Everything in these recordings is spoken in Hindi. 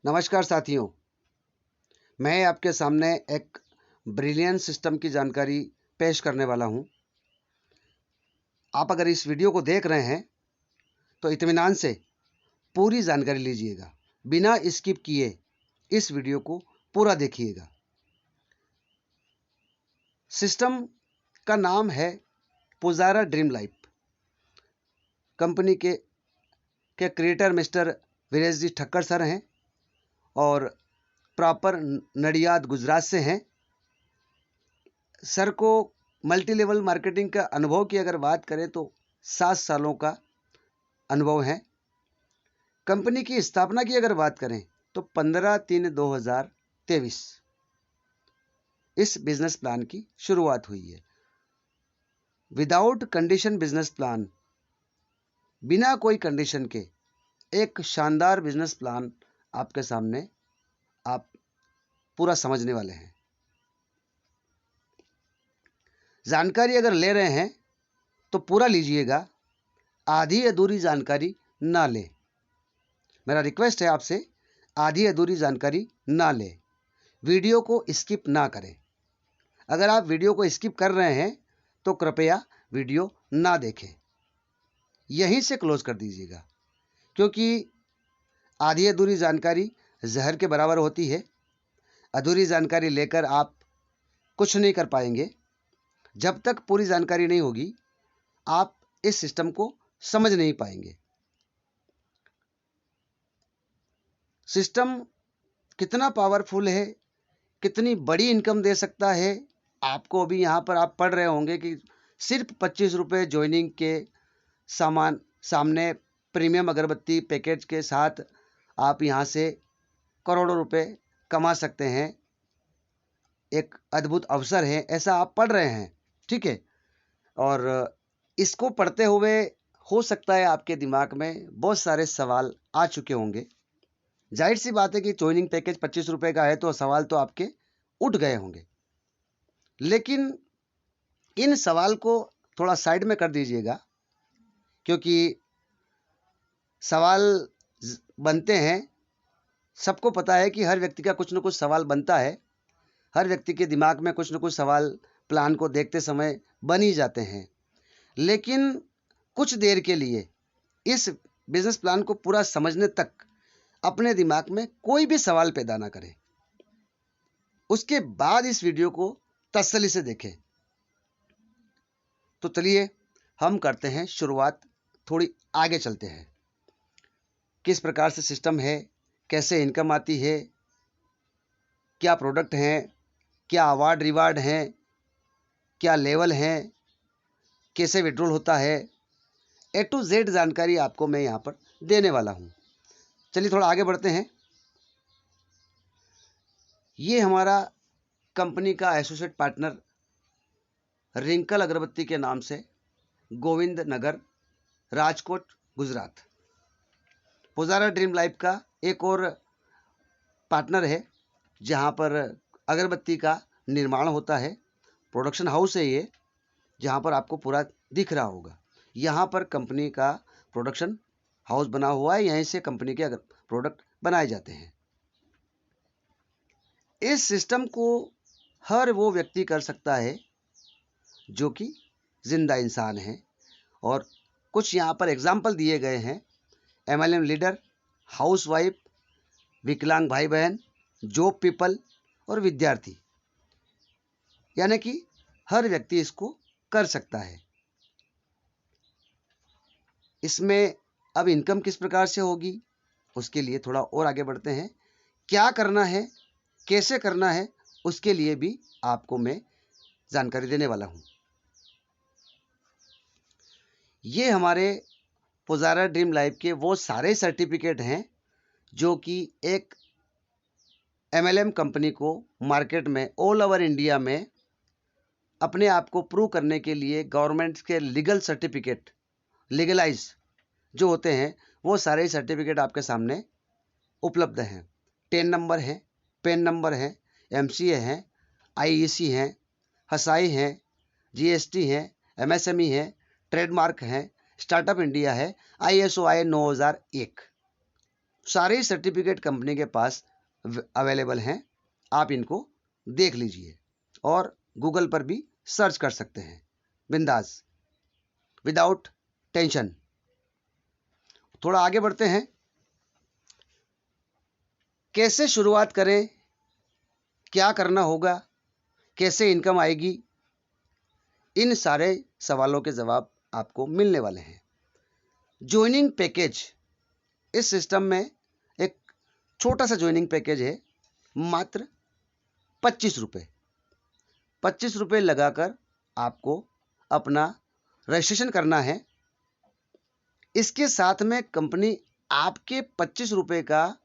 नमस्कार साथियों, मैं आपके सामने एक ब्रिलियंट सिस्टम की जानकारी पेश करने वाला हूं। आप अगर इस वीडियो को देख रहे हैं तो इत्मीनान से पूरी जानकारी लीजिएगा, बिना स्किप किए इस वीडियो को पूरा देखिएगा। सिस्टम का नाम है पुजारा ड्रीम लाइफ। कंपनी के क्रिएटर मिस्टर वीरेश जी ठक्कर सर हैं और प्रॉपर नडियाद गुजरात से हैं। सर को मल्टी लेवल मार्केटिंग का अनुभव की अगर बात करें तो 7 सालों का अनुभव है। कंपनी की स्थापना की अगर बात करें तो 15/3/2023 इस बिजनेस प्लान की शुरुआत हुई है। विदाउट कंडीशन बिजनेस प्लान, बिना कोई कंडीशन के एक शानदार बिजनेस प्लान आपके सामने आप पूरा समझने वाले हैं। जानकारी अगर ले रहे हैं तो पूरा लीजिएगा, आधी अधूरी जानकारी ना ले। मेरा रिक्वेस्ट है आपसे, आधी अधूरी जानकारी ना ले, वीडियो को स्किप ना करें। अगर आप वीडियो को स्किप कर रहे हैं तो कृपया वीडियो ना देखें, यहीं से क्लोज कर दीजिएगा, क्योंकि आधी अधूरी जानकारी जहर के बराबर होती है। अधूरी जानकारी लेकर आप कुछ नहीं कर पाएंगे। जब तक पूरी जानकारी नहीं होगी आप इस सिस्टम को समझ नहीं पाएंगे। सिस्टम कितना पावरफुल है, कितनी बड़ी इनकम दे सकता है, आपको अभी यहाँ पर आप पढ़ रहे होंगे कि सिर्फ 25 रुपये ज्वाइनिंग के सामने प्रीमियम अगरबत्ती पैकेज के साथ आप यहाँ से करोड़ों रुपए कमा सकते हैं। एक अद्भुत अवसर है, ऐसा आप पढ़ रहे हैं, ठीक है। और इसको पढ़ते हुए हो सकता है आपके दिमाग में बहुत सारे सवाल आ चुके होंगे। जाहिर सी बात है कि ज्वाइनिंग पैकेज 25 रुपये का है तो सवाल तो आपके उठ गए होंगे, लेकिन इन सवाल को थोड़ा साइड में कर दीजिएगा, क्योंकि सवाल बनते हैं। सबको पता है कि हर व्यक्ति का कुछ न कुछ सवाल बनता है। हर व्यक्ति के दिमाग में कुछ न कुछ सवाल प्लान को देखते समय बन ही जाते हैं, लेकिन कुछ देर के लिए इस बिजनेस प्लान को पूरा समझने तक अपने दिमाग में कोई भी सवाल पैदा ना करें। उसके बाद इस वीडियो को तसल्ली से देखें। तो चलिए हम करते हैं शुरुआत, थोड़ी आगे चलते हैं। किस प्रकार से सिस्टम है, कैसे इनकम आती है, क्या प्रोडक्ट हैं, क्या अवार्ड रिवार्ड हैं, क्या लेवल हैं, कैसे विड्रॉल होता है, A to Z जानकारी आपको मैं यहाँ पर देने वाला हूँ। चलिए थोड़ा आगे बढ़ते हैं। ये हमारा कंपनी का एसोसिएट पार्टनर रिंकल अगरबत्ती के नाम से गोविंद नगर, राजकोट, गुजरात। पुजारा ड्रीम लाइफ का एक और पार्टनर है जहाँ पर अगरबत्ती का निर्माण होता है। प्रोडक्शन हाउस है ये, जहाँ पर आपको पूरा दिख रहा होगा। यहाँ पर कंपनी का प्रोडक्शन हाउस बना हुआ है, यहीं से कंपनी के प्रोडक्ट बनाए जाते हैं। इस सिस्टम को हर वो व्यक्ति कर सकता है जो कि जिंदा इंसान है, और कुछ यहाँ पर एग्जाम्पल दिए गए हैं। MLM लीडर, हाउसवाइफ, विकलांग भाई बहन, जॉब पीपल और विद्यार्थी, यानी कि हर व्यक्ति इसको कर सकता है। इसमें अब इनकम किस प्रकार से होगी, उसके लिए थोड़ा और आगे बढ़ते हैं। क्या करना है, कैसे करना है, उसके लिए भी आपको मैं जानकारी देने वाला हूं। ये हमारे पुजारा ड्रीम लाइफ के वो सारे सर्टिफिकेट हैं जो कि एक MLM कंपनी को मार्केट में ऑल ओवर इंडिया में अपने आप को प्रूव करने के लिए गवर्नमेंट के लीगल सर्टिफिकेट, लीगलाइज जो होते हैं, वो सारे सर्टिफिकेट आपके सामने उपलब्ध हैं। 10 नंबर है, पेन नंबर है, MCA है, IEC है, हसाई है, GST है, MSME है, ट्रेडमार्क है, स्टार्टअप इंडिया है, ISO 9001। सारे सर्टिफिकेट कंपनी के पास अवेलेबल हैं, आप इनको देख लीजिए और गूगल पर भी सर्च कर सकते हैं बिंदास, विदाउट टेंशन। थोड़ा आगे बढ़ते हैं, कैसे शुरुआत करें, क्या करना होगा, कैसे इनकम आएगी, इन सारे सवालों के जवाब आपको मिलने वाले हैं। ज्वाइनिंग पैकेज, इस सिस्टम में एक छोटा सा ज्वाइनिंग पैकेज है, मात्र 25 रुपये। 25 रुपये लगाकर आपको अपना रजिस्ट्रेशन करना है। इसके साथ में कंपनी आपके 25 रुपये का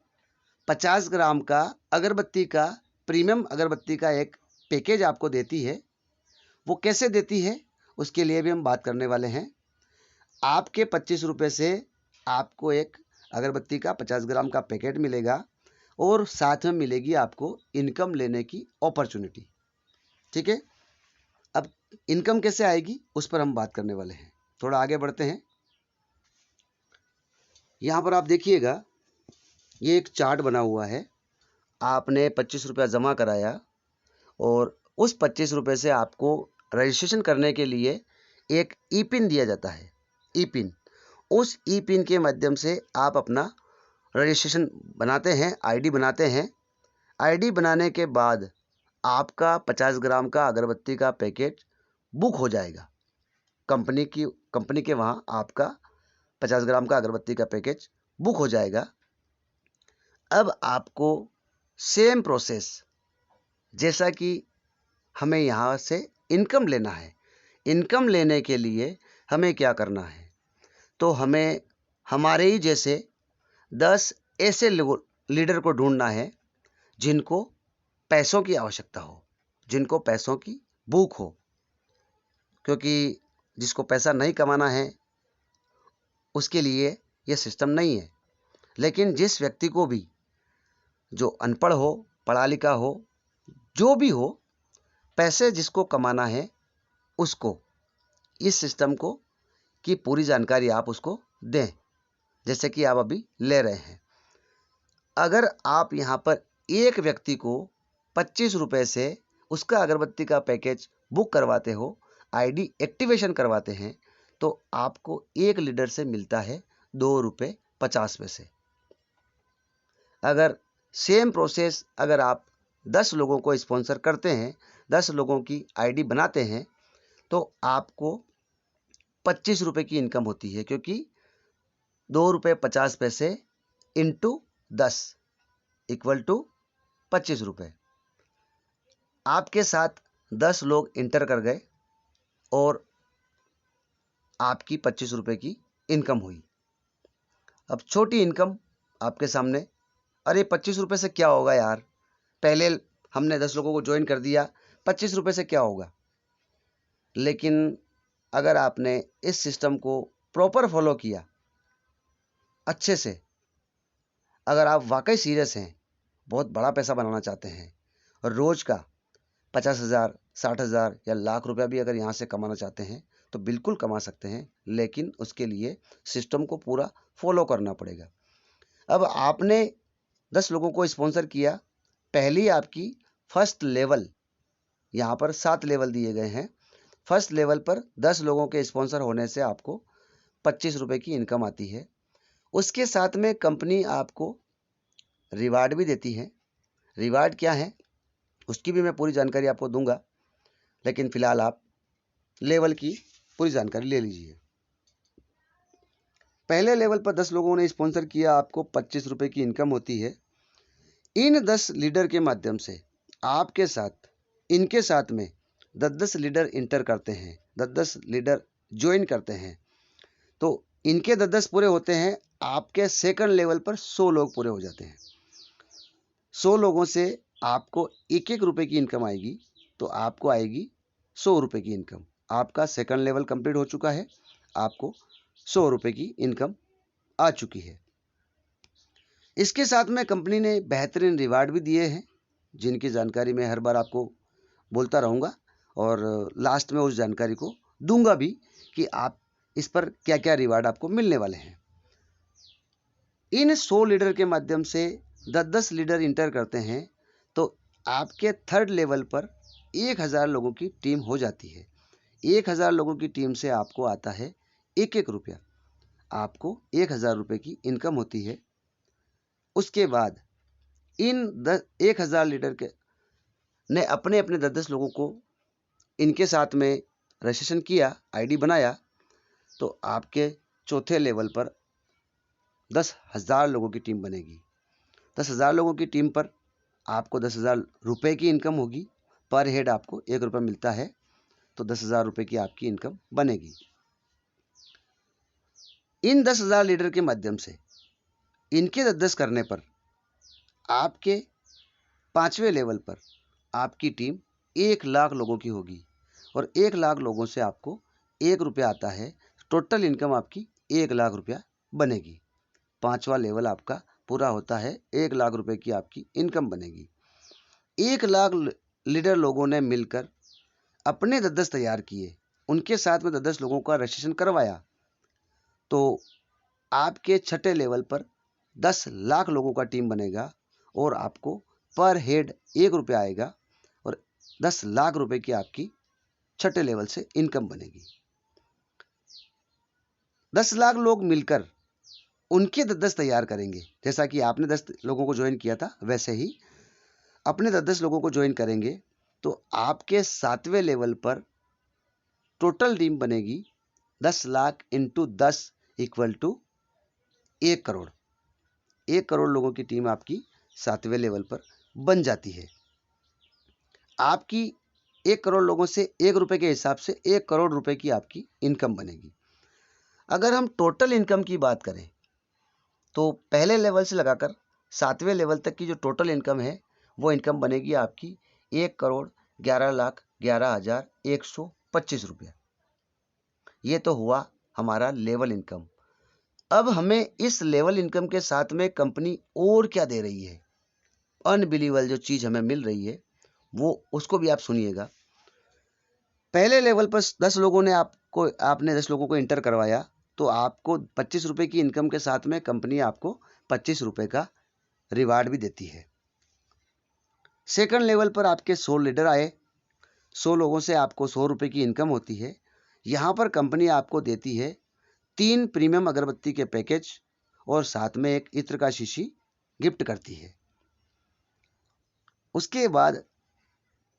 50 ग्राम का अगरबत्ती का, प्रीमियम अगरबत्ती का एक पैकेज आपको देती है। वो कैसे देती है उसके लिए भी हम बात करने वाले हैं। आपके 25 रुपये से आपको एक अगरबत्ती का 50 ग्राम का पैकेट मिलेगा और साथ में मिलेगी आपको इनकम लेने की अपॉर्चुनिटी। ठीक है, अब इनकम कैसे आएगी उस पर हम बात करने वाले हैं। थोड़ा आगे बढ़ते हैं। यहाँ पर आप देखिएगा, ये एक चार्ट बना हुआ है। आपने 25 रुपया जमा कराया और उस 25 रुपये से आपको रजिस्ट्रेशन करने के लिए एक ई पिन दिया जाता है। ई पिन, उस ई पिन के माध्यम से आप अपना रजिस्ट्रेशन बनाते हैं, आईडी बनाते हैं। आईडी बनाने के बाद आपका 50 ग्राम का अगरबत्ती का पैकेट बुक हो जाएगा। कंपनी के वहाँ आपका 50 ग्राम का अगरबत्ती का पैकेज बुक हो जाएगा। अब आपको सेम प्रोसेस, जैसा कि हमें यहाँ से इनकम लेना है, इनकम लेने के लिए हमें क्या करना है, तो हमें हमारे ही जैसे 10 ऐसे लीडर को ढूंढना है जिनको पैसों की आवश्यकता हो, जिनको पैसों की भूख हो। क्योंकि जिसको पैसा नहीं कमाना है उसके लिए यह सिस्टम नहीं है। लेकिन जिस व्यक्ति को भी, जो अनपढ़ हो, पढ़ा लिखा हो, जो भी हो, पैसे जिसको कमाना है उसको इस सिस्टम को की पूरी जानकारी आप उसको दें, जैसे कि आप अभी ले रहे हैं। अगर आप यहाँ पर एक व्यक्ति को 25 रुपये से उसका अगरबत्ती का पैकेज बुक करवाते हो, आईडी एक्टिवेशन करवाते हैं, तो आपको एक लीडर से मिलता है 2 रुपये 50 पैसे। अगर सेम प्रोसेस अगर आप 10 लोगों को स्पॉन्सर करते हैं, 10 लोगों की आईडी बनाते हैं, तो आपको 25 रुपये की इनकम होती है। क्योंकि 2 रुपये 50 पैसे इंटू 10 इक्वल टू 25 रुपये। आपके साथ 10 लोग इंटर कर गए और आपकी 25 रुपये की इनकम हुई। अब छोटी इनकम आपके सामने, अरे 25 रुपये से क्या होगा यार, पहले हमने 10 लोगों को ज्वाइन कर दिया, 25 रुपये से क्या होगा। लेकिन अगर आपने इस सिस्टम को प्रॉपर फॉलो किया अच्छे से, अगर आप वाकई सीरियस हैं, बहुत बड़ा पैसा बनाना चाहते हैं और रोज़ का 50,000, 60,000 या लाख रुपया भी अगर यहाँ से कमाना चाहते हैं तो बिल्कुल कमा सकते हैं। लेकिन उसके लिए सिस्टम को पूरा फॉलो करना पड़ेगा। अब आपने 10 लोगों को स्पॉन्सर किया, पहली आपकी फर्स्ट लेवल, यहाँ पर 7 लेवल दिए गए हैं। फर्स्ट लेवल पर 10 लोगों के स्पॉन्सर होने से आपको 25 रुपये की इनकम आती है। उसके साथ में कंपनी आपको रिवार्ड भी देती है। रिवार्ड क्या है उसकी भी मैं पूरी जानकारी आपको दूंगा, लेकिन फ़िलहाल आप लेवल की पूरी जानकारी ले लीजिए। पहले लेवल पर 10 लोगों ने स्पॉन्सर किया, आपको 25 रुपये की इनकम होती है। इन 10 लीडर के माध्यम से आपके साथ, इनके साथ में 10-10 लीडर इंटर करते हैं, 10-10 लीडर ज्वाइन करते हैं। तो इनके 10-10 पूरे होते हैं, आपके सेकंड लेवल पर 100 लोग पूरे हो जाते हैं। 100 लोगों से आपको 1-1 रुपये की इनकम आएगी, तो आपको आएगी 100 रुपये की इनकम। आपका सेकंड लेवल कंप्लीट हो चुका है, आपको 100 रुपये की इनकम आ चुकी है। इसके साथ में कंपनी ने बेहतरीन रिवार्ड भी दिए हैं, जिनकी जानकारी मैं हर बार आपको बोलता रहूँगा और लास्ट में उस जानकारी को दूंगा भी कि आप इस पर क्या क्या रिवार्ड आपको मिलने वाले हैं। इन 100 लीडर के माध्यम से 10-10 लीडर इंटर करते हैं तो आपके थर्ड लेवल पर 1000 लोगों की टीम हो जाती है। 1000 लोगों की टीम से आपको आता है 1-1 रुपया, आपको 1000 रुपये की इनकम होती है। उसके बाद इन 1000 लीडर के ने अपने अपने 10-10 लोगों को इनके साथ में रजिस्ट्रेशन किया, आईडी बनाया, तो आपके चौथे लेवल पर 10,000 लोगों की टीम बनेगी। 10,000 लोगों की टीम पर आपको 10,000 रुपये की इनकम होगी। पर हेड आपको 1 रुपया मिलता है, तो 10,000 रुपये की आपकी इनकम बनेगी। इन 10,000 लीडर के माध्यम से इनके 10-10 करने पर आपके 5वें लेवल पर आपकी टीम 1 लाख लोगों की होगी और 1 लाख लोगों से आपको 1 रुपया आता है। टोटल इनकम आपकी 1 लाख रुपया बनेगी। 5वां लेवल आपका पूरा होता है, 1 लाख रुपए की आपकी इनकम बनेगी। 1 लाख लीडर लोगों ने मिलकर अपने 10-10 तैयार किए, उनके साथ में 10-10 लोगों का रजिस्ट्रेशन करवाया, तो आपके छठे लेवल पर 10 लाख लोगों का टीम बनेगा और आपको पर हेड 1 रुपया आएगा और 10 लाख रुपए की आपकी छठे लेवल से इनकम बनेगी। 10 लाख लोग मिलकर उनके 10-10 तैयार करेंगे। जैसा कि आपने 10 लोगों को ज्वाइन किया था, वैसे ही अपने 10-10 लोगों को ज्वाइन करेंगे, तो आपके 7वें लेवल पर टोटल टीम बनेगी 10 lakh into 10 equal to 1 crore. 1 crore लोगों की टीम आपकी 7वें लेवल पर बन जाती है। आपकी 1 करोड़ लोगों से 1 रुपये के हिसाब से 1 करोड़ रुपए की आपकी इनकम बनेगी। अगर हम टोटल इनकम की बात करें तो पहले लेवल से लगाकर 7वें लेवल तक की जो टोटल इनकम है वो इनकम बनेगी आपकी 1,11,11,125 रुपया। ये तो हुआ हमारा लेवल इनकम। अब हमें इस लेवल इनकम के साथ में कंपनी और क्या दे रही है, अनबिलीवेबल जो चीज़ हमें मिल रही है वो उसको भी आप सुनिएगा। पहले लेवल पर 10 लोगों ने आपने 10 लोगों को इंटर करवाया, तो आपको 25 रुपये की इनकम के साथ में कंपनी आपको 25 रुपये का रिवार्ड भी देती है। सेकंड लेवल पर आपके 100 लीडर आए, 100 लोगों से आपको 100 रुपये की इनकम होती है। यहाँ पर कंपनी आपको देती है 3 प्रीमियम अगरबत्ती के पैकेज और साथ में एक इत्र का शीशी गिफ्ट करती है। उसके बाद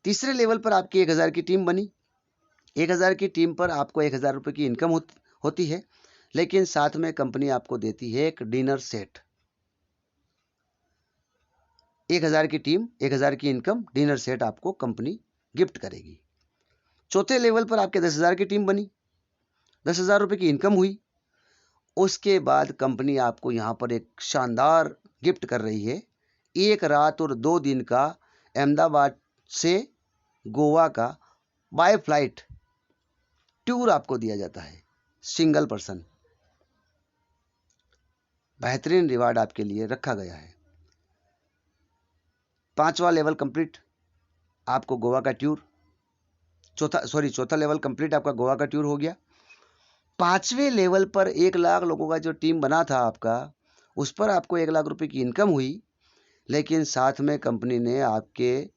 तीसरे लेवल पर आपकी 1000 की टीम बनी। 1000 की टीम पर आपको 1000 रुपये की इनकम होती है, लेकिन साथ में कंपनी आपको देती है एक डिनर सेट। 1000 की टीम, 1000 की इनकम, डिनर सेट आपको कंपनी गिफ्ट करेगी। चौथे लेवल पर आपके 10,000 की टीम बनी, 10,000 रुपये की इनकम हुई। उसके बाद कंपनी आपको यहाँ पर एक शानदार गिफ्ट कर रही है, 1 रात और 2 दिन का अहमदाबाद से गोवा का बाय फ्लाइट टूर आपको दिया जाता है, सिंगल पर्सन। बेहतरीन रिवार्ड आपके लिए रखा गया है। 5वां लेवल कंप्लीट, आपको गोवा का टूर, चौथा लेवल कंप्लीट, आपका गोवा का टूर हो गया। 5वें लेवल पर 1 लाख लोगों का जो टीम बना था आपका, उस पर आपको 1 लाख रुपए की इनकम हुई, लेकिन साथ में कंपनी ने आपके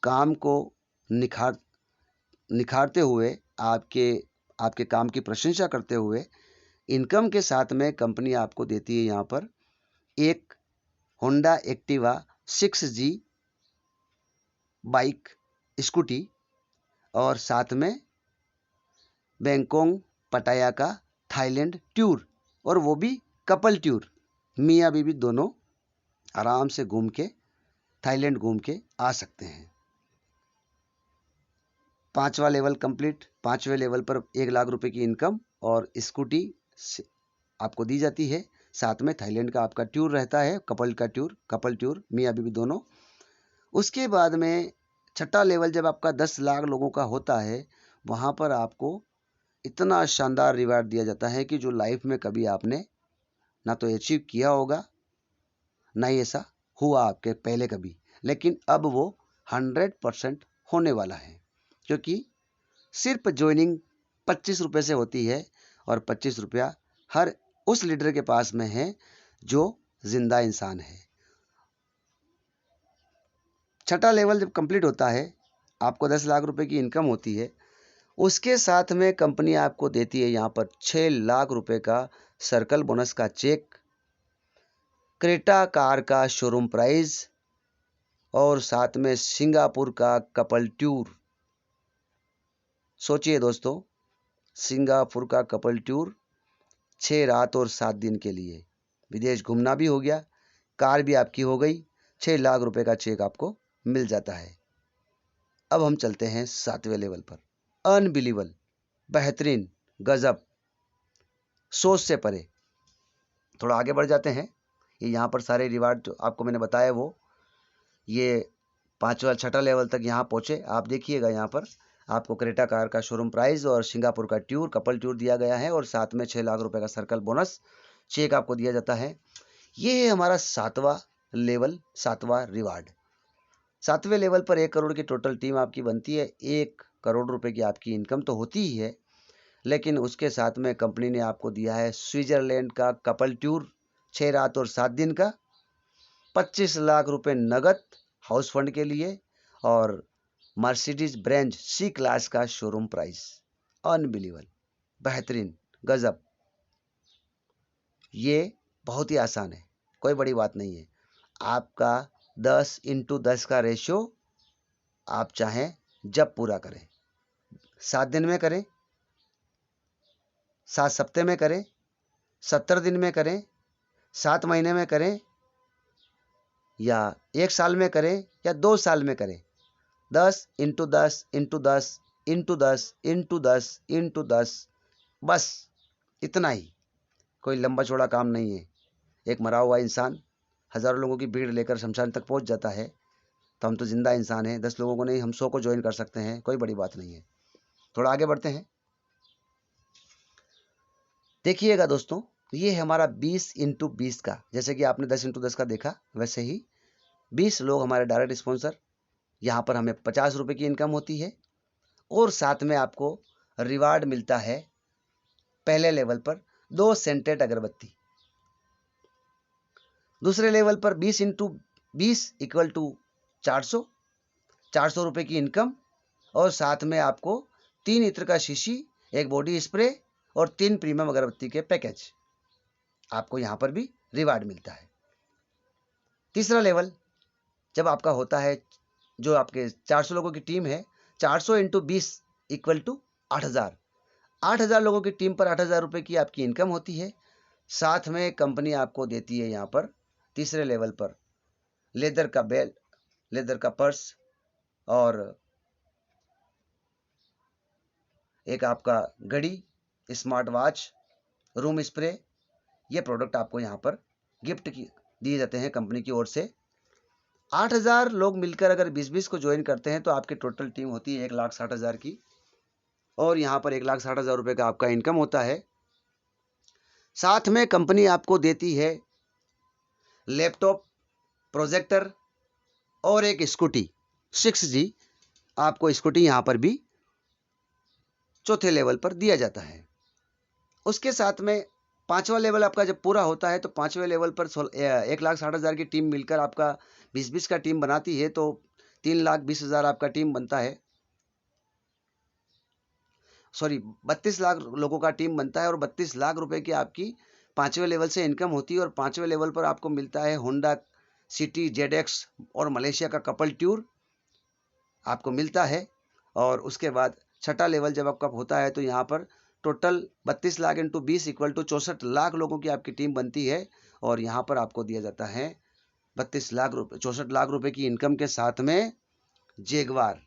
काम को निखारते हुए, आपके काम की प्रशंसा करते हुए इनकम के साथ में कंपनी आपको देती है यहाँ पर एक Honda Activa 6G bike scooty और साथ में बैंकॉक पटाया का थाईलैंड टूर, और वो भी कपल टूर। मियाँ बीवी दोनों आराम से घूम के थाईलैंड घूम के आ सकते हैं। 5वां लेवल कंप्लीट, 5वें लेवल पर 1 लाख रुपए की इनकम और स्कूटी आपको दी जाती है। साथ में थाईलैंड का आपका टूर रहता है, कपल टूर मियाँ बीवी दोनों। उसके बाद में छठा लेवल जब आपका 10 लाख लोगों का होता है, वहाँ पर आपको इतना शानदार रिवार्ड दिया जाता है कि जो लाइफ में कभी आपने ना तो अचीव किया होगा, ना ही ऐसा हुआ आपके पहले कभी, लेकिन अब वो 100% होने वाला है, क्योंकि सिर्फ ज्वाइनिंग 25 रुपये से होती है और 25 रुपया हर उस लीडर के पास में है जो जिंदा इंसान है। छठा लेवल जब कंप्लीट होता है, आपको 10 लाख रुपए की इनकम होती है, उसके साथ में कंपनी आपको देती है यहाँ पर 6 लाख रुपए का सर्कल बोनस का चेक, क्रेटा कार का शोरूम प्राइस और साथ में सिंगापुर का कपल टूर। सोचिए दोस्तों, सिंगापुर का कपल टूर 6 रात और 7 दिन के लिए, विदेश घूमना भी हो गया, कार भी आपकी हो गई, 6 लाख रुपए का चेक आपको मिल जाता है। अब हम चलते हैं 7वें लेवल पर। अनबिलीवेबल, बेहतरीन, गजब, सोच से परे। थोड़ा आगे बढ़ जाते हैं। ये यहाँ पर सारे रिवार्ड जो आपको मैंने बताया वो ये 5वां 6ठा लेवल तक यहाँ पहुँचे। आप देखिएगा यहाँ पर आपको क्रेटा कार का शोरूम प्राइस और सिंगापुर का टूर, कपल टूर दिया गया है और साथ में 6 लाख रुपए का सर्कल बोनस चेक आपको दिया जाता है। ये है हमारा 7वां लेवल, 7वां रिवार्ड। 7वें लेवल पर 1 करोड़ की टोटल टीम आपकी बनती है। 1 करोड़ रुपए की आपकी इनकम तो होती ही है, लेकिन उसके साथ में कंपनी ने आपको दिया है स्विट्जरलैंड का कपल टूर 6 रात और 7 दिन का, 25 लाख रुपए नगद हाउस फंड के लिए और मर्सिडीज ब्रेंज सी क्लास का शोरूम प्राइस। अनबिलीवेबल, बेहतरीन, गजब। ये बहुत ही आसान है, कोई बड़ी बात नहीं है। आपका 10x10 का रेशियो आप चाहें जब पूरा करें, 7 दिन में करें, 7 सप्ताह में करें, 70 दिन में करें, 7 महीने में करें या 1 साल में करें या 2 साल में करें, 10x10x10x10x10, बस इतना ही। कोई लंबा चौड़ा काम नहीं है। एक मरा हुआ इंसान हज़ारों लोगों की भीड़ लेकर शमशान तक पहुंच जाता है, तो हम तो जिंदा इंसान हैं, 10 लोगों को नहीं, हम 100 को ज्वाइन कर सकते हैं, कोई बड़ी बात नहीं है। थोड़ा आगे बढ़ते हैं। देखिएगा दोस्तों, ये है हमारा 20x20 का। जैसे कि आपने 10x10 का देखा, वैसे ही 20 लोग हमारे डायरेक्ट स्पॉन्सर, यहाँ पर हमें 50 रुपये की इनकम होती है और साथ में आपको रिवार्ड मिलता है पहले लेवल पर 2 सेंटेड अगरबत्ती। दूसरे लेवल पर 20x20 इक्वल टू 400 रुपये की इनकम और साथ में आपको 3 इत्र का शीशी, 1 बॉडी स्प्रे और 3 प्रीमियम अगरबत्ती के पैकेज आपको यहाँ पर भी रिवार्ड मिलता है। तीसरा लेवल जब आपका होता है, जो आपके 400 लोगों की टीम है, 400x20 इक्वल टू 8000। 8000 लोगों की टीम पर 8000 रुपये की आपकी इनकम होती है। साथ में कंपनी आपको देती है यहाँ पर तीसरे लेवल पर लेदर का बेल्ट, लेदर का पर्स और एक आपका घड़ी, स्मार्ट वॉच, रूम स्प्रे। ये प्रोडक्ट आपको यहाँ पर गिफ्ट दिए जाते हैं कंपनी की ओर से। 8000 लोग मिलकर अगर 20-20 को ज्वाइन करते हैं तो आपकी टोटल टीम होती है 1,60,000 की और यहाँ पर 1,60,000 रुपये का आपका इनकम होता है। साथ में कंपनी आपको देती है लैपटॉप, प्रोजेक्टर और एक स्कूटी 6G। आपको स्कूटी यहाँ पर भी चौथे लेवल पर दिया जाता है। उसके साथ में 5वां लेवल आपका जब पूरा होता है तो 5वें लेवल पर 1,60,000 की टीम मिलकर आपका 20-20 का टीम बनाती है, तो 3,20,000 आपका टीम बनता है। 32 लाख लोगों का टीम बनता है और 32 लाख रुपए की आपकी 5वें लेवल से इनकम होती है और 5वें लेवल पर आपको मिलता है होंडा सिटी ZX और मलेशिया का कपल टूर आपको मिलता है। और उसके बाद 6ठा लेवल जब आपका होता है तो यहाँ पर total 32 lakh into 20 equal to 64 lakh लोगों की आपकी टीम बनती है और यहाँ पर आपको दिया जाता है 32 लाख रुपये, 64 लाख रुपए की इनकम के साथ में जैगवार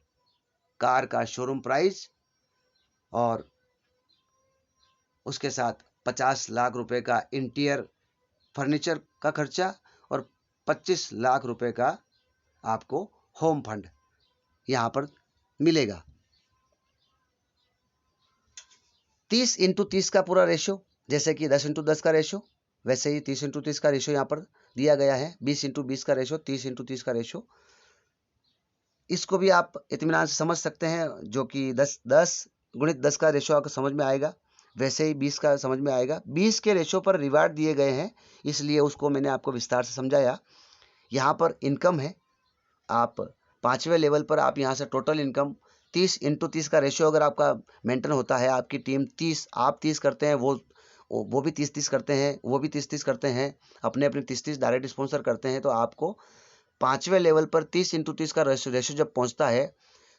कार का शोरूम प्राइस और उसके साथ 50 लाख रुपए का इंटीरियर फर्नीचर का खर्चा और 25 लाख रुपए का आपको होम फंड यहाँ पर मिलेगा। 30x30 का पूरा रेशियो, जैसे कि 10x10 का रेशियो, वैसे ही 30x30 का रेशियो यहाँ पर दिया गया है। 20x20 का रेशियो, 30x30 का रेशियो, इसको भी आप इत्मीनान से समझ सकते हैं, जो कि 10 गुणित 10 का रेशियो आपको समझ में आएगा। वैसे ही 20 का समझ में आएगा। 20 के रेशो पर रिवार्ड दिए गए हैं, इसलिए उसको मैंने आपको विस्तार से समझाया। यहाँ पर इनकम है, आप 5वें लेवल पर आप यहाँ से टोटल इनकम 30/30 का रेशियो अगर आपका मेंटेन होता है, आपकी टीम 30, आप 30 करते हैं, वो भी 30-30 करते हैं, वो भी 30-30 करते हैं, अपने 30-30 डायरेक्ट स्पॉन्सर करते हैं, तो आपको 5वें लेवल पर 30/30 का रेशियो जब पहुँचता है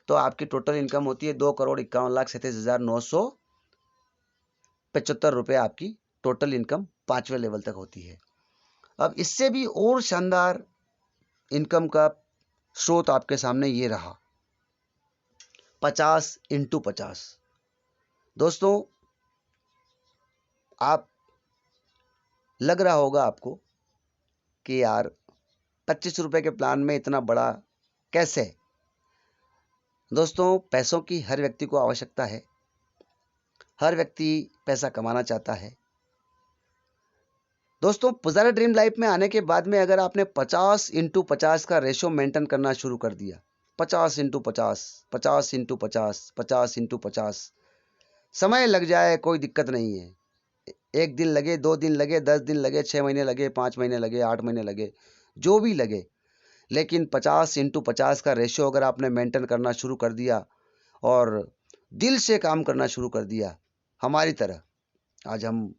तो आपकी टोटल इनकम होती है 2,51,37,975 रुपये। आपकी टोटल इनकम 5वें लेवल तक होती है। अब इससे भी और शानदार इनकम का स्रोत आपके सामने ये रहा, 50/50। दोस्तों, आप लग रहा होगा आपको कि यार 25 रुपये के प्लान में इतना बड़ा कैसे? दोस्तों, पैसों की हर व्यक्ति को आवश्यकता है, हर व्यक्ति पैसा कमाना चाहता है। दोस्तों, पुजारा ड्रीम लाइफ में आने के बाद में अगर आपने 50/50 का रेशो मेंटेन करना शुरू कर दिया, 50/50, 50/50, 50/50, समय लग जाए कोई दिक्कत नहीं है। 1 दिन लगे, 2 दिन लगे, 10 दिन लगे, 6 महीने लगे, 5 महीने लगे, 8 महीने लगे, जो भी लगे, लेकिन 50/50 का रेशो अगर आपने मेंटेन करना शुरू कर दिया और दिल से काम करना शुरू कर दिया, हमारी तरह आज हम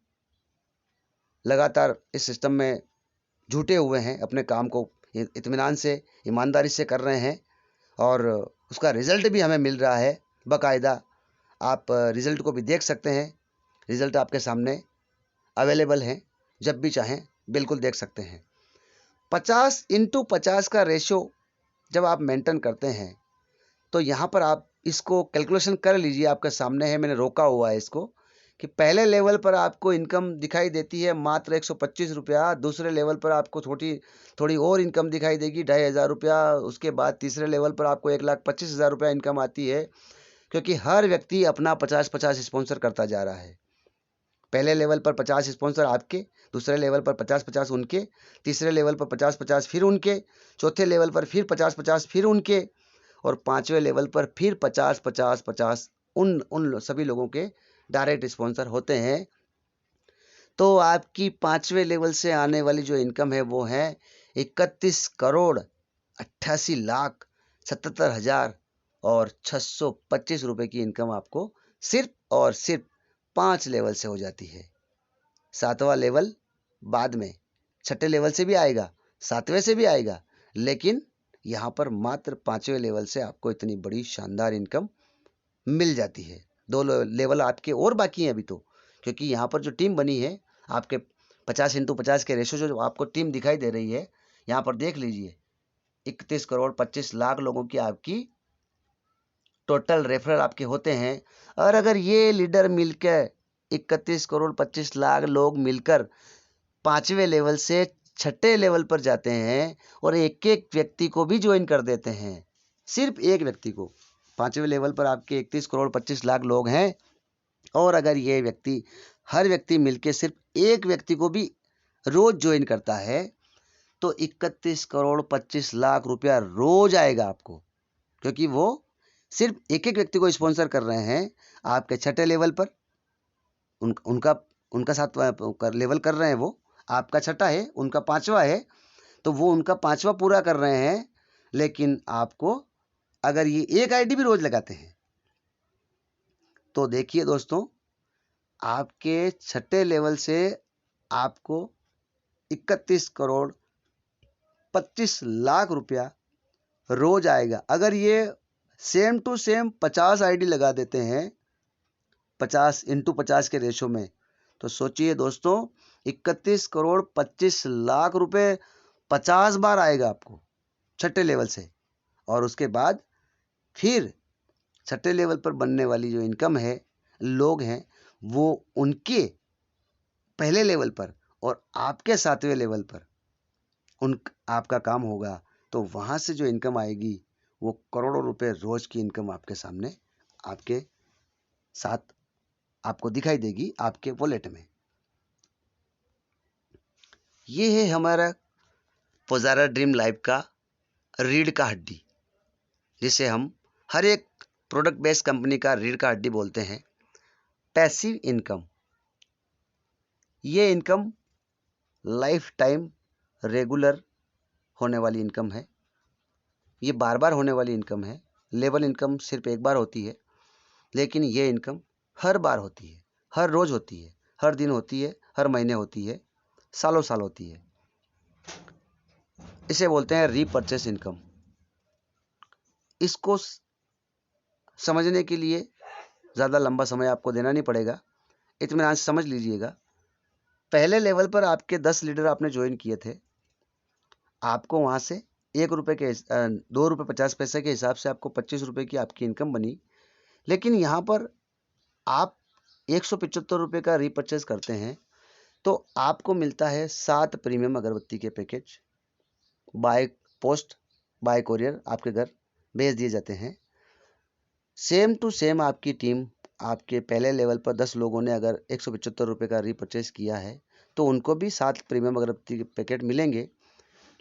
लगातार इस सिस्टम में जुटे हुए हैं, अपने काम को इत्मीनान से, ईमानदारी से कर रहे हैं और उसका रिज़ल्ट भी हमें मिल रहा है बाकायदा। आप रिज़ल्ट को भी देख सकते हैं, रिज़ल्ट आपके सामने अवेलेबल हैं, जब भी चाहें बिल्कुल देख सकते हैं। 50/50 का रेशो जब आप मेंटेन करते हैं तो यहाँ पर आप इसको कैलकुलेशन कर लीजिए, आपके सामने है, मैंने रोका हुआ है इसको, कि पहले लेवल पर आपको इनकम दिखाई देती है मात्र 125 रुपया, दूसरे लेवल पर आपको थोड़ी और इनकम दिखाई देगी 2,500 रुपया, उसके बाद तीसरे लेवल पर आपको 1,25,000 रुपया इनकम आती है, क्योंकि हर व्यक्ति अपना 50-50 स्पॉन्सर करता जा रहा है। पहले लेवल पर 50 स्पॉन्सर आपके, दूसरे लेवल पर 50-50 उनके, तीसरे लेवल पर 50-50 फिर उनके, चौथे लेवल पर फिर 50-50 फिर उनके, और 5वें लेवल पर फिर 50-50-50 उन सभी लोगों के डायरेक्ट स्पॉन्सर होते हैं। तो आपकी 5वें लेवल से आने वाली जो इनकम है वो है 31,88,77,625 रुपये की इनकम आपको सिर्फ और सिर्फ 5 लेवल से हो जाती है। 7वां लेवल बाद में, 6ठे लेवल से भी आएगा, 7वें से भी आएगा, लेकिन यहाँ पर मात्र 5वें लेवल से आपको इतनी बड़ी शानदार इनकम मिल जाती है। 2 लेवल आपके और बाकी हैं अभी तो, क्योंकि यहाँ पर जो टीम बनी है आपके 50/50 के रेशो जो आपको टीम दिखाई दे रही है, यहाँ पर देख लीजिए 31,25,00,000 लोगों की आपकी टोटल रेफरल आपके होते हैं। और अगर ये लीडर मिलकर 31,25,00,000 लोग मिलकर 5वें लेवल से 6ठे लेवल पर जाते हैं और एक व्यक्ति को भी ज्वाइन कर देते हैं, सिर्फ एक व्यक्ति को, 5वें लेवल पर आपके 31,25,00,000 लोग हैं, और अगर ये व्यक्ति हर व्यक्ति मिलके सिर्फ एक व्यक्ति को भी रोज ज्वाइन करता है तो 31,25,00,000 रुपया रोज आएगा आपको, क्योंकि वो सिर्फ एक व्यक्ति को स्पॉन्सर कर रहे हैं आपके 6ठे लेवल पर, उनका साथ लेवल कर रहे हैं, वो आपका 6ठा है, उनका 5वां है, तो वो उनका 5वां पूरा कर रहे हैं। लेकिन आपको अगर ये एक आईडी भी रोज लगाते हैं तो देखिए दोस्तों, आपके 6ठे लेवल से आपको 31,25,00,000 रुपया रोज आएगा। अगर ये सेम टू सेम 50 आईडी लगा देते हैं 50/50 के रेशो में, तो सोचिए दोस्तों 31,25,00,000 रुपये 50 बार आएगा आपको 6ठे लेवल से। और उसके बाद फिर 6ठे लेवल पर बनने वाली जो इनकम है, लोग हैं, वो उनके पहले लेवल पर और आपके 7वें लेवल पर आपका काम होगा, तो वहाँ से जो इनकम आएगी वो करोड़ों रुपए रोज की इनकम आपके सामने, आपके साथ आपको दिखाई देगी आपके वॉलेट में। ये है हमारा पुजारा ड्रीम लाइफ का रीढ़ का हड्डी, जिसे हम हर एक प्रोडक्ट बेस्ड कंपनी का रीढ़ का हड्डी बोलते हैं, पैसिव इनकम। ये इनकम लाइफ टाइम रेगुलर होने वाली इनकम है, ये बार बार होने वाली इनकम है। लेवल इनकम सिर्फ एक बार होती है, लेकिन ये इनकम हर बार होती है, हर रोज होती है, हर दिन होती है, हर महीने होती है, सालों साल होती है। इसे बोलते हैं रीपरचेस इनकम। इसको समझने के लिए ज़्यादा लंबा समय आपको देना नहीं पड़ेगा, इत्मीनान से समझ लीजिएगा। पहले लेवल पर आपके 10 लीडर आपने ज्वाइन किए थे, आपको वहाँ से ₹1 के ₹2.50 के हिसाब से आपको ₹25 की आपकी इनकम बनी। लेकिन यहाँ पर आप ₹175 का रीपरचेस करते हैं तो आपको मिलता है 7 प्रीमियम अगरबत्ती के package by post, bye courier आपके घर भेज दिए जाते हैं। सेम टू सेम आपकी टीम, आपके पहले लेवल पर 10 लोगों ने अगर ₹175 का रीपरचेस किया है तो उनको भी 7 प्रीमियम अगरबत्ती के पैकेट मिलेंगे,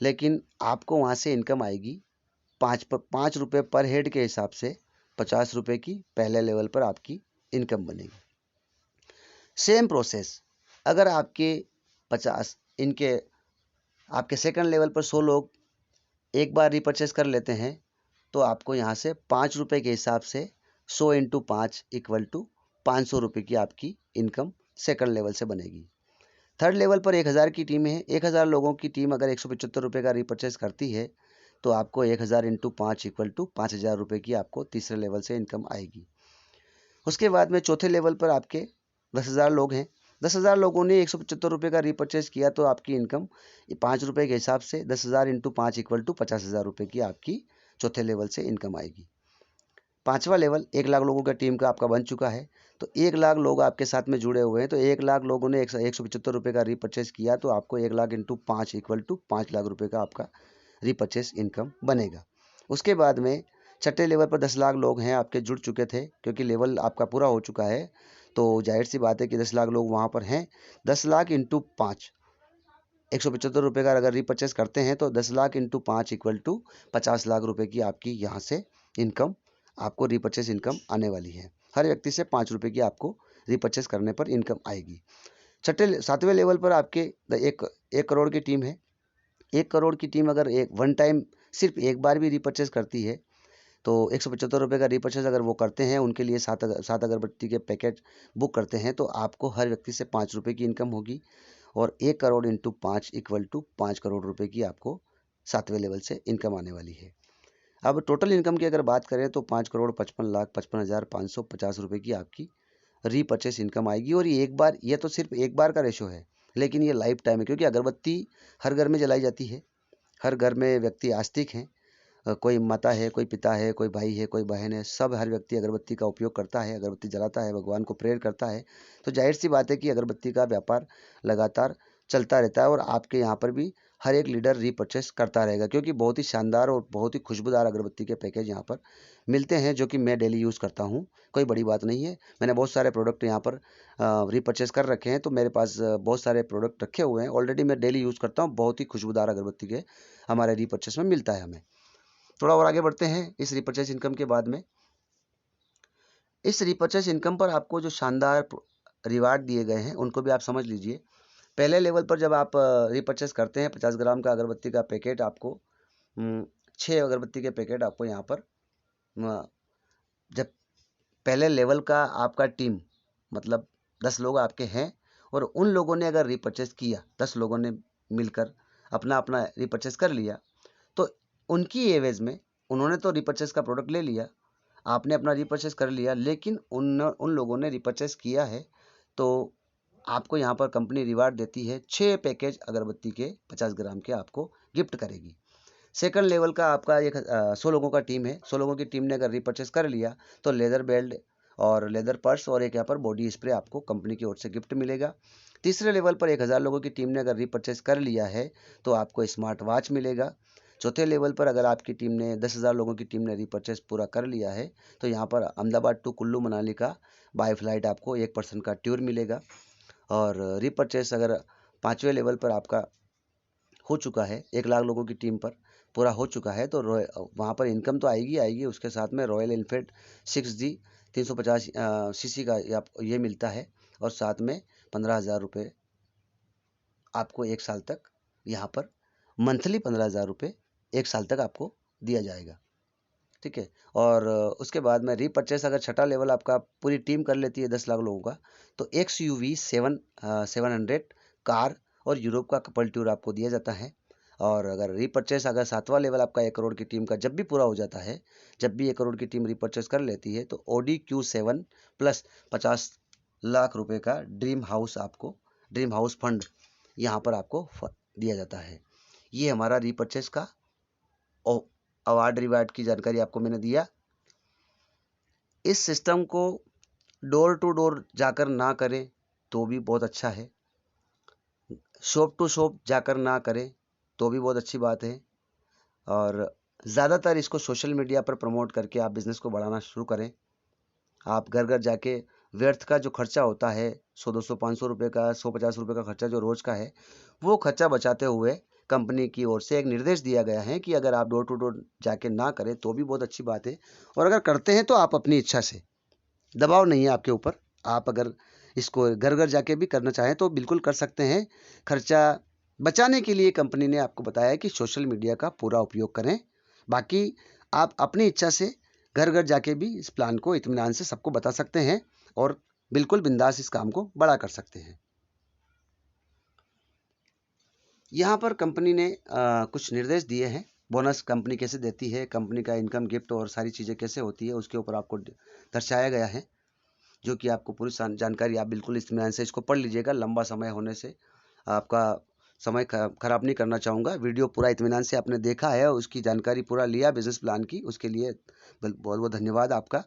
लेकिन आपको वहाँ से इनकम आएगी ₹5 पर हेड के हिसाब से ₹50 की पहले लेवल पर आपकी इनकम बनेगी। सेम प्रोसेस, अगर आपके 50 इनके आपके सेकंड लेवल पर 100 लोग एक बार रीपरचेस कर लेते हैं तो आपको यहाँ से ₹5 के हिसाब से 100 × 5 = ₹500 की आपकी इनकम सेकंड लेवल से बनेगी। थर्ड लेवल पर 1000 की टीम है, 1000 लोगों की टीम अगर ₹175 का रीपरचेस करती है तो आपको 1000 × 5 = ₹5000 की आपको तीसरे लेवल से इनकम आएगी। उसके बाद में चौथे लेवल पर आपके 10,000 लोग हैं, 10,000 लोगों ने ₹175 का रीपरचेस किया तो आपकी इनकम ₹5 के हिसाब से 10,000 × 5 = ₹50,000 की आपकी चौथे लेवल से इनकम आएगी। पांचवा लेवल 1 लाख लोगों का टीम का आपका बन चुका है, तो 1 लाख लोग आपके साथ में जुड़े हुए हैं, तो 1 लाख लोगों ने ₹175 का रीपरचेस किया तो आपको 1 लाख × 5 = ₹5 लाख का आपका रीपरचेस इनकम बनेगा। उसके बाद में छठे लेवल पर 10 लाख लोग हैं आपके जुड़ चुके थे, क्योंकि लेवल आपका पूरा हो चुका है तो जाहिर सी बात है कि 10 लाख लोग वहाँ पर हैं। 10 लाख × 5 ₹175 का अगर रीपरचेस करते हैं तो 10 लाख × 5 = ₹50 लाख की आपकी यहाँ से इनकम, आपको रीपरचेस इनकम आने वाली है। हर व्यक्ति से ₹5 की आपको रीपरचेस करने पर इनकम आएगी। सातवें लेवल पर आपके एक करोड़ की टीम है। 1 करोड़ की टीम अगर वन टाइम सिर्फ एक बार भी रीपरचेस करती है तो ₹175 का रीपरचेस अगर वो करते हैं, उनके लिए 7 अगरबत्ती के पैकेट बुक करते हैं तो आपको हर व्यक्ति से ₹5 की इनकम होगी और 1 करोड़ × 5 = ₹5 करोड़ की आपको 7वें लेवल से इनकम आने वाली है। अब टोटल इनकम की अगर बात करें तो 5,55,55,550 रुपये की आपकी रीपरचेस इनकम आएगी। और ये तो सिर्फ एक बार का रेशो है, लेकिन ये लाइफ टाइम है, क्योंकि अगरबत्ती हर घर में जलाई जाती है, हर घर में व्यक्ति आस्तिक हैं, कोई माता है, कोई पिता है, कोई भाई है, कोई बहन है, सब हर व्यक्ति अगरबत्ती का उपयोग करता है, अगरबत्ती जलाता है, भगवान को प्रेयर करता है। तो जाहिर सी बात है कि अगरबत्ती का व्यापार लगातार चलता रहता है और आपके यहाँ पर भी हर एक लीडर रीपरचेस करता रहेगा, क्योंकि बहुत ही शानदार और बहुत ही खुशबूदार अगरबत्ती के पैकेज यहाँ पर मिलते हैं, जो कि मैं डेली यूज़ करता हूँ। कोई बड़ी बात नहीं है, मैंने बहुत सारे प्रोडक्ट यहाँ पर रीपरचेस कर रखे हैं, तो मेरे पास बहुत सारे प्रोडक्ट रखे हुए हैं ऑलरेडी, मैं डेली यूज़ करता हूँ। बहुत ही खुशबूदार अगरबत्ती के हमारे रीपरचेस में मिलता है हमें। थोड़ा और आगे बढ़ते हैं इस रीपरचेस इनकम के बाद में। इस रीपरचेस इनकम पर आपको जो शानदार रिवार्ड दिए गए हैं उनको भी आप समझ लीजिए। पहले लेवल पर जब आप रीपरचेस करते हैं 50 ग्राम का अगरबत्ती का पैकेट, आपको 6 अगरबत्ती के पैकेट आपको यहाँ पर जब पहले लेवल का आपका टीम मतलब 10 लोग आपके हैं और उन लोगों ने अगर रीपरचेस किया, 10 लोगों ने मिलकर अपना अपना रीपरचेस कर लिया, तो उनकी एवज में उन्होंने तो रीपरचेस का प्रोडक्ट ले लिया, आपने अपना रीपरचेस कर लिया, लेकिन उन लोगों ने रीपरचेस किया है तो आपको यहाँ पर कंपनी रिवार्ड देती है 6 पैकेज अगरबत्ती के 50 ग्राम के आपको गिफ्ट करेगी। सेकंड लेवल का आपका 100 लोगों का टीम है, 100 लोगों की टीम ने अगर रीपरचेस कर लिया तो लेदर बेल्ट और लेदर पर्स और एक यहाँ पर बॉडी स्प्रे आपको कंपनी की ओर से गिफ्ट मिलेगा। तीसरे लेवल पर 1000 लोगों की टीम ने अगर रीपरचेस कर लिया है तो आपको स्मार्ट वॉच मिलेगा। चौथे लेवल पर अगर आपकी टीम ने 10,000 लोगों की टीम ने रीपरचेस पूरा कर लिया है तो यहाँ पर अहमदाबाद टू कुल्लू मनाली का बाय फ्लाइट आपको 1 पर्सन का टूर मिलेगा। और रीपरचेस अगर 5वें लेवल पर आपका हो चुका है, 1 लाख लोगों की टीम पर पूरा हो चुका है, तो वहाँ पर इनकम तो आएगी, उसके साथ में रॉयल एनफील्ड 6G 350 सीसी का ये मिलता है और साथ में 15,000 रुपये आपको 1 साल तक यहाँ पर मंथली 15,000 रुपये 1 साल तक आपको दिया जाएगा। ठीक है। और उसके बाद में रीपरचेस अगर छठा लेवल आपका पूरी टीम कर लेती है 10 लाख लोगों का, तो XUV 700 कार और यूरोप का कपल टूर आपको दिया जाता है। और अगर रीपरचेस अगर 7वां लेवल आपका 1 करोड़ की टीम का जब भी पूरा हो जाता है, जब भी 1 करोड़ की टीम रीपरचेस कर लेती है, तो ODQ7 प्लस 50 लाख रुपए का ड्रीम हाउस फंड यहाँ पर आपको दिया जाता है। ये हमारा रीपरचेस का अवार्ड रिवार्ड की जानकारी आपको मैंने दिया। इस सिस्टम को डोर टू डोर जाकर ना करें तो भी बहुत अच्छा है, शॉप टू शॉप जाकर ना करें तो भी बहुत अच्छी बात है, और ज़्यादातर इसको सोशल मीडिया पर प्रमोट करके आप बिज़नेस को बढ़ाना शुरू करें। आप घर घर जाके व्यर्थ का जो खर्चा होता है 100, 200, 500 रुपये का, 150 रुपये का खर्चा जो रोज़ का है, वो खर्चा बचाते हुए कंपनी की ओर से एक निर्देश दिया गया है कि अगर आप डोर टू डोर जाके ना करें तो भी बहुत अच्छी बात है, और अगर करते हैं तो आप अपनी इच्छा से, दबाव नहीं है आपके ऊपर। आप अगर इसको घर घर जाके भी करना चाहें तो बिल्कुल कर सकते हैं। खर्चा बचाने के लिए कंपनी ने आपको बताया है कि सोशल मीडिया का पूरा उपयोग करें। बाकी आप अपनी इच्छा से घर घर जाके भी इस प्लान को इत्मीनान से सबको बता सकते हैं और बिल्कुल बिंदास इस काम को बड़ा कर सकते हैं। यहाँ पर कंपनी ने कुछ निर्देश दिए हैं। बोनस कंपनी कैसे देती है, कंपनी का इनकम गिफ्ट और सारी चीज़ें कैसे होती है, उसके ऊपर आपको दर्शाया गया है, जो कि आपको पूरी जानकारी आप बिल्कुल इत्मीनान से इसको पढ़ लीजिएगा। लंबा समय होने से आपका समय खराब नहीं करना चाहूँगा। वीडियो पूरा इत्मीनान से आपने देखा है, उसकी जानकारी पूरा लिया बिजनेस प्लान की, उसके लिए बहुत बहुत धन्यवाद आपका।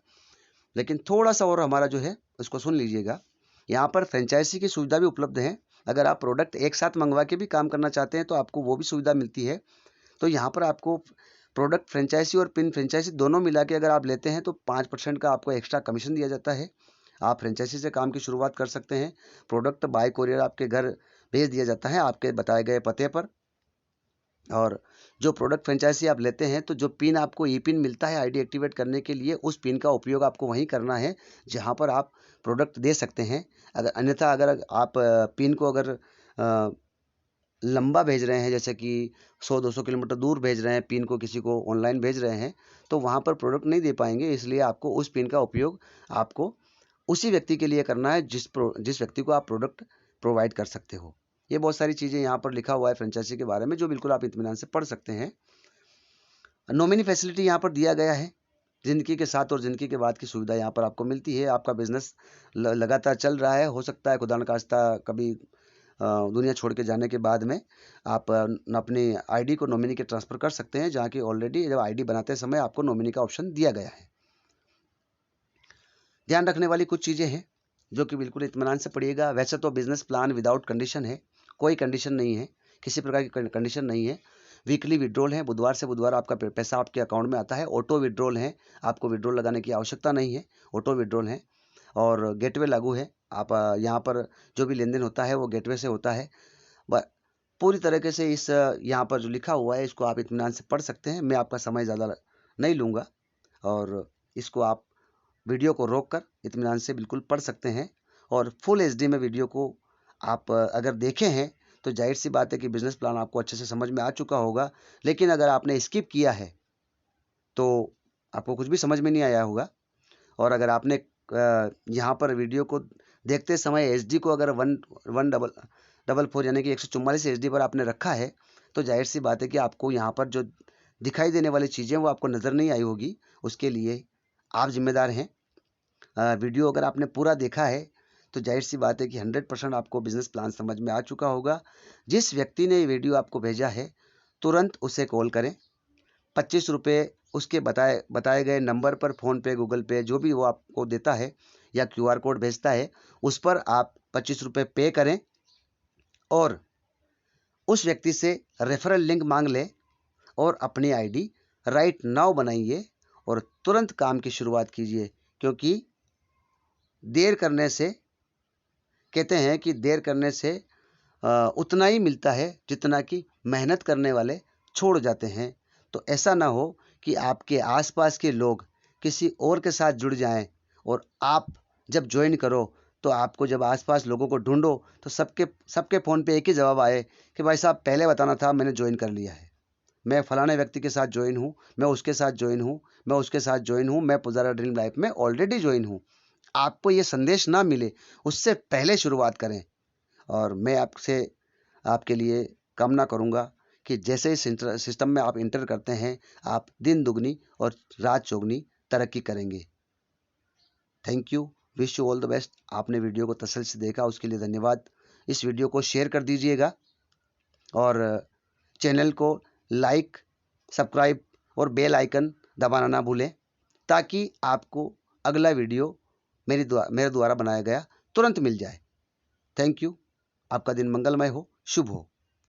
लेकिन थोड़ा सा और हमारा जो है उसको सुन लीजिएगा। यहाँ पर फ्रेंचाइजी की सुविधा भी उपलब्ध है। अगर आप प्रोडक्ट एक साथ मंगवा के भी काम करना चाहते हैं तो आपको वो भी सुविधा मिलती है। तो यहाँ पर आपको प्रोडक्ट फ्रेंचाइजी और पिन फ्रेंचाइजी दोनों मिला के अगर आप लेते हैं तो 5% का आपको एक्स्ट्रा कमीशन दिया जाता है। आप फ्रेंचाइजी से काम की शुरुआत कर सकते हैं। प्रोडक्ट बाय कोरियर आपके घर भेज दिया जाता है आपके बताए गए पते पर। और जो प्रोडक्ट फ्रेंचाइजी आप लेते हैं तो जो पिन आपको ई पिन मिलता है आईडी एक्टिवेट करने के लिए, उस पिन का उपयोग आपको वहीं करना है जहां पर आप प्रोडक्ट दे सकते हैं। अगर अन्यथा अगर आप पिन को अगर लंबा भेज रहे हैं, जैसे कि 100-200 किलोमीटर दूर भेज रहे हैं पिन को, किसी को ऑनलाइन भेज रहे हैं, तो वहाँ पर प्रोडक्ट नहीं दे पाएंगे। इसलिए आपको उस पिन का उपयोग आपको उसी व्यक्ति के लिए करना है जिस व्यक्ति को आप प्रोडक्ट प्रोवाइड कर सकते हो। ये बहुत सारी चीज़ें यहाँ पर लिखा हुआ है फ्रेंचाइजी के बारे में, जो बिल्कुल आप इत्मीनान से पढ़ सकते हैं। नॉमिनी फैसिलिटी यहाँ पर दिया गया है। ज़िंदगी के साथ और ज़िंदगी के बाद की सुविधा यहाँ पर आपको मिलती है। आपका बिजनेस लगातार चल रहा है, हो सकता है खुदा न खास्ता कभी दुनिया छोड़ के जाने के बाद में आप अपनी आईडी को नॉमिनी के ट्रांसफ़र कर सकते हैं, जहाँ की ऑलरेडी जब आईडी बनाते समय आपको नॉमिनी का ऑप्शन दिया गया है। ध्यान रखने वाली कुछ चीज़ें हैं जो कि बिल्कुल इत्मीनान से पढ़िएगा। वैसे तो बिजनेस प्लान विदाउट कंडीशन है, कोई कंडीशन नहीं है, किसी प्रकार की कंडीशन नहीं है। वीकली विड्रॉल है, बुधवार से बुधवार आपका पैसा आपके अकाउंट में आता है। ऑटो विड्रॉल है, आपको विड्रॉल लगाने की आवश्यकता नहीं है, ऑटो विड्रॉल है। और गेटवे लागू है। आप यहाँ पर जो भी लेन देन होता है वो गेटवे से होता है। पूरी तरीके से इस यहाँ पर जो लिखा हुआ है इसको आप इत्मीनान से पढ़ सकते हैं। मैं आपका समय ज़्यादा नहीं लूँगा और इसको आप वीडियो को रोककर इत्मीनान से बिल्कुल पढ़ सकते हैं। और फुल एचडी में वीडियो को आप अगर देखे हैं तो जाहिर सी बात है कि बिजनेस प्लान आपको अच्छे से समझ में आ चुका होगा। लेकिन अगर आपने स्किप किया है तो आपको कुछ भी समझ में नहीं आया होगा। और अगर आपने यहाँ पर वीडियो को देखते समय एचडी को अगर 144 यानी कि 144 एचडी पर आपने रखा है तो जाहिर सी बात है कि आपको यहाँ पर जो दिखाई देने वाली चीज़ें वो आपको नज़र नहीं आई होगी। उसके लिए आप जिम्मेदार हैं। वीडियो अगर आपने पूरा देखा है तो जाहिर सी बात है कि 100% आपको बिजनेस प्लान समझ में आ चुका होगा। जिस व्यक्ति ने ये वीडियो आपको भेजा है तुरंत उसे कॉल करें। 25 रुपये उसके बताए गए नंबर पर फ़ोनपे, गूगल पे जो भी वो आपको देता है या QR कोड भेजता है उस पर आप 25 रुपये पे करें और उस व्यक्ति से रेफरल लिंक मांग लें और अपनी आईडी राइट नाउ बनाइए और तुरंत काम की शुरुआत कीजिए। क्योंकि देर करने से, कहते हैं कि देर करने से उतना ही मिलता है जितना कि मेहनत करने वाले छोड़ जाते हैं। तो ऐसा ना हो कि आपके आसपास के लोग किसी और के साथ जुड़ जाएं और आप जब ज्वाइन करो तो आपको जब आसपास लोगों को ढूंढो तो सबके सबके फ़ोन पे एक ही जवाब आए कि भाई साहब पहले बताना था, मैंने ज्वाइन कर लिया है, मैं फलाने व्यक्ति के साथ ज्वाइन हूँ, मैं उसके साथ ज्वाइन हूँ, मैं उसके साथ ज्वाइन हूँ, मैं पुजारा ड्रीम लाइफ में ऑलरेडी ज्वाइन हूँ। आपको ये संदेश ना मिले उससे पहले शुरुआत करें। और मैं आपसे आपके लिए कामना करूँगा कि जैसे इस सिस्टम में आप इंटर करते हैं, आप दिन दुगनी और रात चौगनी तरक्की करेंगे। Thank you, wish you all the best. आपने वीडियो को तसल्ली से देखा उसके लिए धन्यवाद। इस वीडियो को शेयर कर दीजिएगा और चैनल को लाइक, सब्सक्राइब और बेल आइकन दबाना ना भूलें, ताकि आपको अगला वीडियो मेरे द्वारा बनाया गया तुरंत मिल जाए। Thank you. आपका दिन मंगलमय हो, शुभ हो।